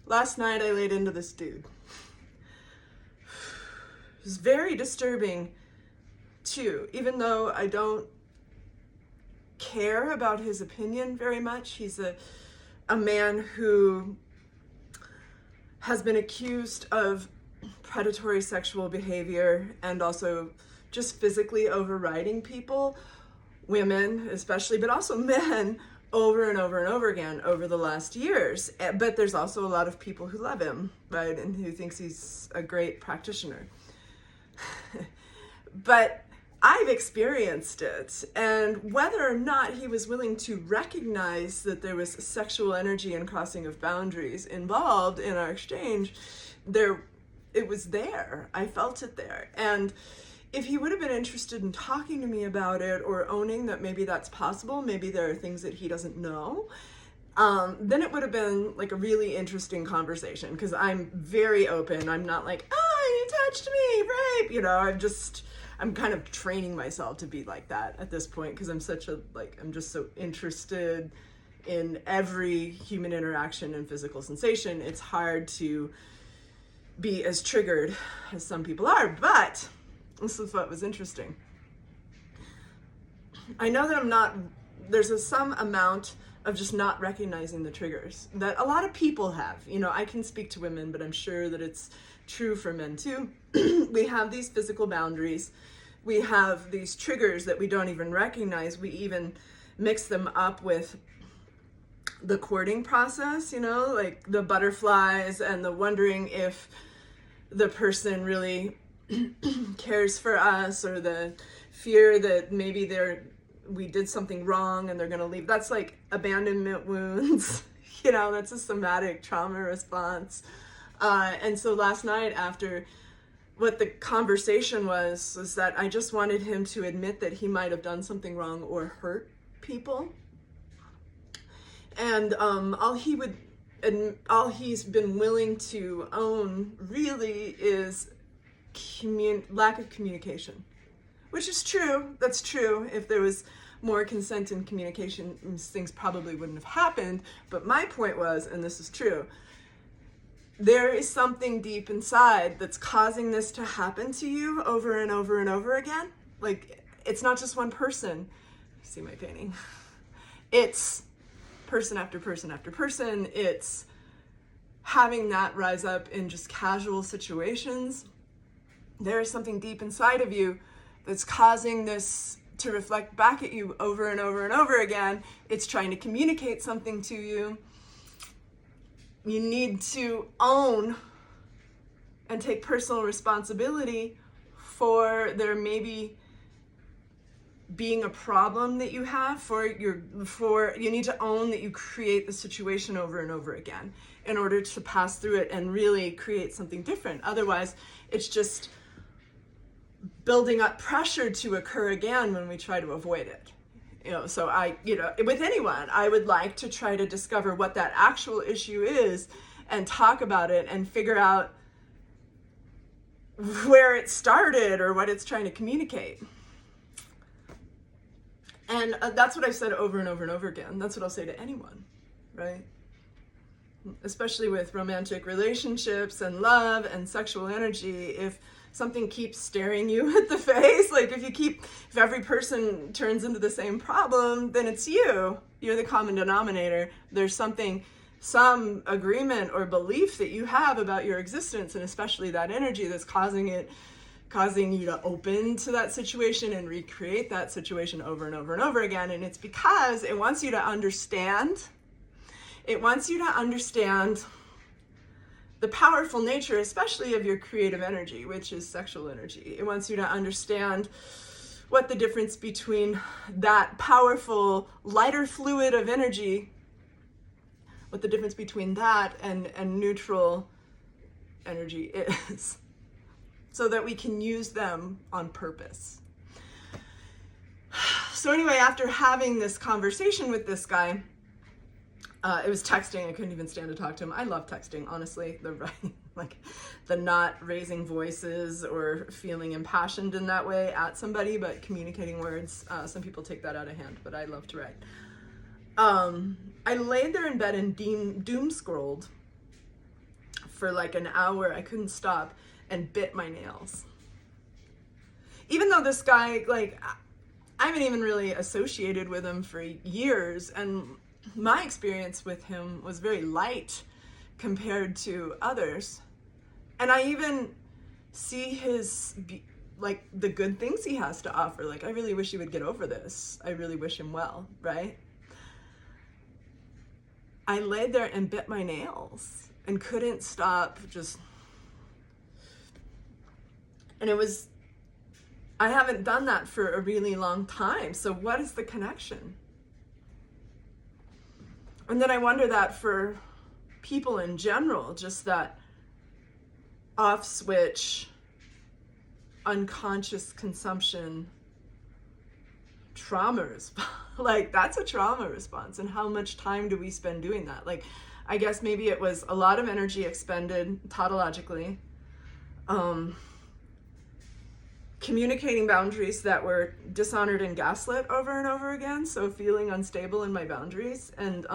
Last night I laid into this dude. It was very disturbing too, even though I don't care about his opinion very much. He's a man who has been accused of predatory sexual behavior and also just physically overriding people, women especially, but also men, over and over and over again over the last years. But there's also a lot of people who love him, right, and who thinks he's a great practitioner. But I've experienced it, and whether or not he was willing to recognize that there was sexual energy and crossing of boundaries involved in our exchange, it was there. I felt it there. And if he would have been interested in talking to me about it or owning that maybe that's possible, maybe there are things that he doesn't know, then it would have been like a really interesting conversation, because I'm very open. I'm not like, oh, you touched me, rape, you know, I'm kind of training myself to be like that at this point, because I'm just so interested in every human interaction and physical sensation. It's hard to be as triggered as some people are, but this is what was interesting. I know that there's some amount of just not recognizing the triggers that a lot of people have. You know, I can speak to women, but I'm sure that it's true for men too. We have these physical boundaries. We have these triggers that we don't even recognize. We even mix them up with the courting process, you know, like the butterflies and the wondering if the person really cares for us, or the fear that maybe we did something wrong and they're going to leave. That's like abandonment wounds. You know, that's a somatic trauma response. And so last night, after what the conversation was that I just wanted him to admit that he might have done something wrong or hurt people. And all he's been willing to own really is lack of communication, which is true. That's true. If there was more consent and communication, things probably wouldn't have happened. But my point was, and this is true, there is something deep inside that's causing this to happen to you over and over and over again. Like, it's not just one person. See my painting? It's person after person after person. It's having that rise up in just casual situations. There is something deep inside of you that's causing this to reflect back at you over and over and over again. It's trying to communicate something to you. You need to own and take personal responsibility for there maybe being a problem that you have, you need to own that you create the situation over and over again in order to pass through it and really create something different. Otherwise, it's just building up pressure to occur again when we try to avoid it. You know, so with anyone, I would like to try to discover what that actual issue is and talk about it and figure out where it started or what it's trying to communicate. And that's what I've said over and over and over again. That's what I'll say to anyone, right? Especially with romantic relationships and love and sexual energy. If something keeps staring you at the face, like if every person turns into the same problem, then it's you. You're the common denominator. There's some agreement or belief that you have about your existence, and especially that energy that's causing you to open to that situation and recreate that situation over and over and over again. And it's because it wants you to understand. It wants you to understand the powerful nature, especially of your creative energy, which is sexual energy. It wants you to understand what the difference between that powerful, lighter fluid of energy, what the difference between that and neutral energy is, so that we can use them on purpose. So anyway, after having this conversation with this guy, it was texting. I couldn't even stand to talk to him. I love texting, honestly. The not raising voices or feeling impassioned in that way at somebody, but communicating words. Some people take that out of hand, but I love to write. I laid there in bed and doom scrolled for like an hour. I couldn't stop and bit my nails. Even though this guy, like, I haven't even really associated with him for years, and my experience with him was very light compared to others. And I even see his, like, the good things he has to offer. Like, I really wish he would get over this. I really wish him well, right? I laid there and bit my nails and couldn't stop just, and it was, I haven't done that for a really long time. So what is the connection? And then I wonder that for people in general, just that off switch, unconscious consumption, trauma response. Like, that's a trauma response. And how much time do we spend doing that? Like, I guess maybe it was a lot of energy expended tautologically, communicating boundaries that were dishonored and gaslit over and over again. So feeling unstable in my boundaries, and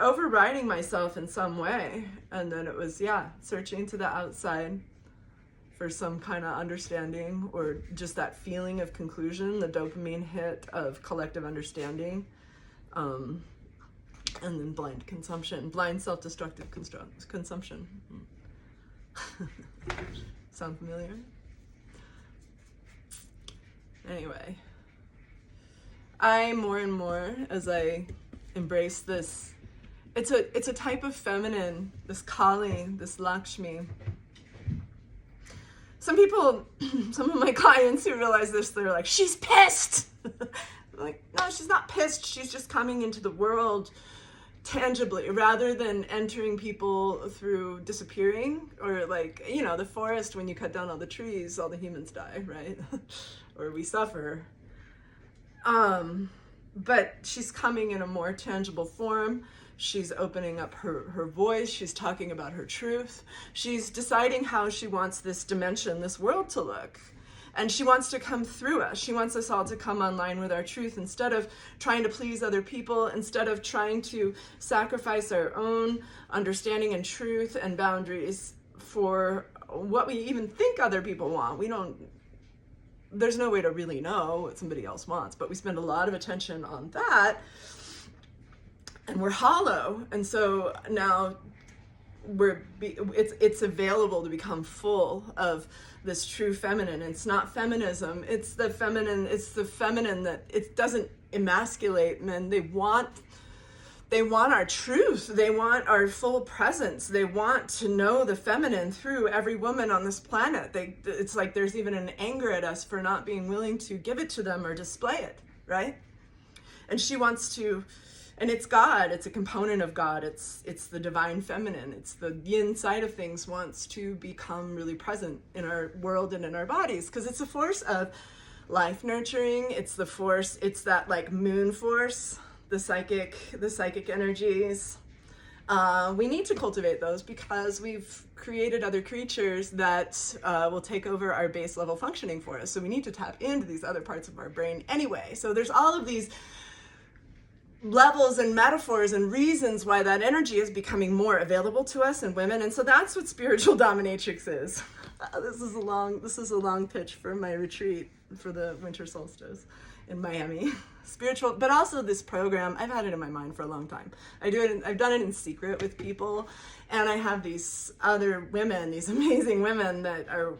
overriding myself in some way. And then it was, searching to the outside for some kind of understanding, or just that feeling of conclusion, the dopamine hit of collective understanding, and then blind consumption, blind self-destructive consumption. Sound familiar? Anyway, I more and more, as I embrace this, it's a type of feminine, this Kali, this Lakshmi. Some people, some of my clients who realize this, they're like, she's pissed. I'm like, no, she's not pissed. She's just coming into the world tangibly, rather than entering people through disappearing, or like, the forest, when you cut down all the trees, all the humans die, right? Or we suffer. But she's coming in a more tangible form. She's opening up her voice. She's talking about her truth. She's deciding how she wants this dimension, this world to look. And she wants to come through us. She wants us all to come online with our truth, instead of trying to please other people, instead of trying to sacrifice our own understanding and truth and boundaries for what we even think other people want. There's no way to really know what somebody else wants, but we spend a lot of attention on that, and we're hollow. And so now it's available to become full of this true feminine. It's not feminism, it's the feminine that it doesn't emasculate men. They want our truth. They want our full presence. They want to know the feminine through every woman on this planet. It's like there's even an anger at us for not being willing to give it to them or display it, right? And she wants to, and it's God, it's a component of God, it's the divine feminine, it's the yin side of things, wants to become really present in our world and in our bodies, because it's a force of life nurturing. It's the force, it's that like moon force, the psychic energies. We need to cultivate those, because we've created other creatures that will take over our base level functioning for us. So we need to tap into these other parts of our brain anyway. So there's all of these levels and metaphors and reasons why that energy is becoming more available to us and women. And so that's what spiritual dominatrix is. This is a long pitch for my retreat for the winter solstice in Miami. Spiritual, but also this program, I've had it in my mind for a long time. I've done it in secret with people, and I have these other women, these amazing women that are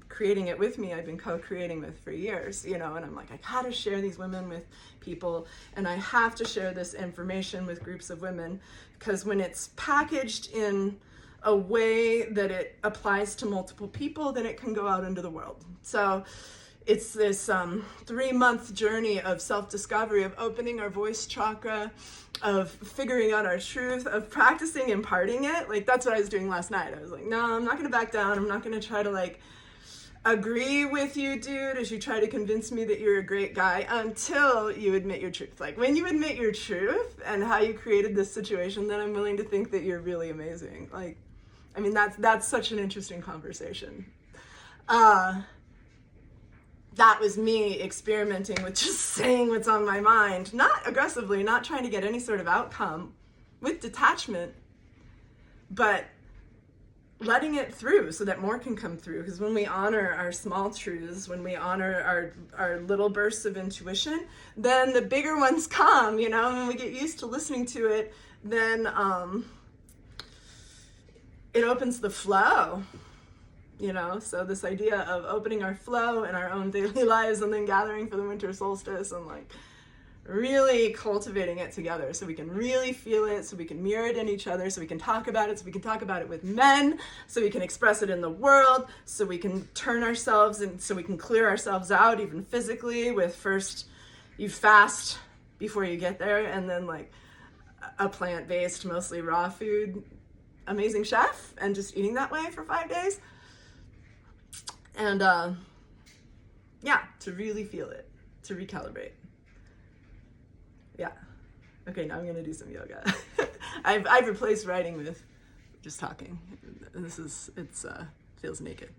creating it with me. I've been co-creating with for years, and I'm like, I gotta share these women with people, and I have to share this information with groups of women, because when it's packaged in a way that it applies to multiple people, then it can go out into the world. So it's this 3-month journey of self-discovery, of opening our voice chakra, of figuring out our truth, of practicing imparting it. Like, that's what I was doing last night. I was like, no, I'm not gonna back down. I'm not gonna try to like agree with you, dude, as you try to convince me that you're a great guy, until you admit your truth. Like, when you admit your truth and how you created this situation, then I'm willing to think that you're really amazing. Like, I mean, that's such an interesting conversation. That was me experimenting with just saying what's on my mind, not aggressively, not trying to get any sort of outcome, with detachment, but letting it through so that more can come through. Because when we honor our small truths, when we honor our little bursts of intuition, then the bigger ones come, you know, and when we get used to listening to it, then it opens the flow, you know. So this idea of opening our flow in our own daily lives and then gathering for the winter solstice and like really cultivating it together so we can really feel it, so we can mirror it in each other, so we can talk about it, so we can talk about it with men, so we can express it in the world, so we can turn ourselves and so we can clear ourselves out even physically with first you fast before you get there, and then like a plant-based, mostly raw food, amazing chef, and just eating that way for 5 days. And yeah, to really feel it, to recalibrate. Yeah. Okay, now I'm gonna do some yoga. I've replaced writing with just talking. It's feels naked.